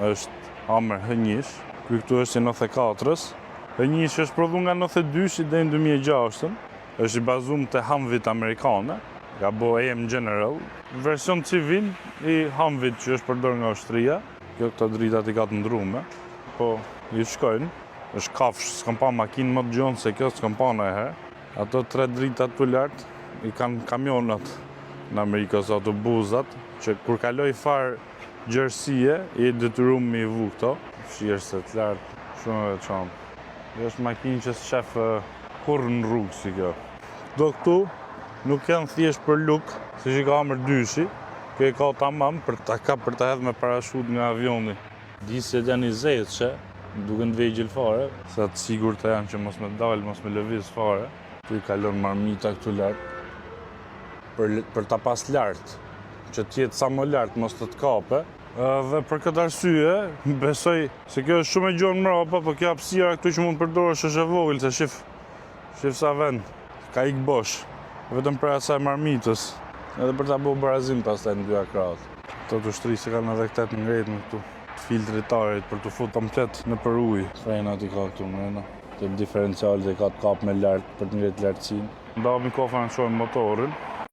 është Hammer H1, ky këtu është i 94-s. H1 është prodhuar nga 92 deri në 2006, është i bazuar te Humvee amerikane, ka bo AM General, version civil i Humvee që është përdorur nga Austria. Kjo këto dritat i ka të ndrume, po i shkojnë, është kafsh, s'kam pa makinë më të gjonë se kjo, s'kam pa në herë. Ato 3 dritat të lartë i kanë kamionat në Amerikë ose autobusat, që kur kaloj farë gjerësie, i detyruar me i vu këto. Shirë se të lartë, shumë e veçantë. Kjo është makinë që s'shef kurrë në rrugë si kjo. Do këtu nuk janë thjesht për luk, si që ka Hammer 2-shi, kjo i ka tamam për ta hedhë me parashut nga avioni. Disjet janë i zezë, duke në vegjël fare, sa të sigur të janë që mos me dalë, mos me lëviz fare. Tu i kalon marmita këtu lartë, për ta pas lartë, që t'jetë sa më lartë, mos të kape. Dhe për këtë arsye, besoj se kjo është shumë e gjonë mrapa, po kjo hapësira këtu që mund përdorësh është e vogël, se shif sa vend, ka ik bosh, vetëm për asaj marmitës, edhe për ta bëu barazim pastaj në dy akrat. Këto të shtrisë kanë edhe këtë ngretë në këtu, filtritarit për të futur komplet në për ujë. Frenat i ka këtu mrena, të diferencialit e ka të kap me lartë për të ngretë lartësinë. Ndahemi kofën në shojmë motorin.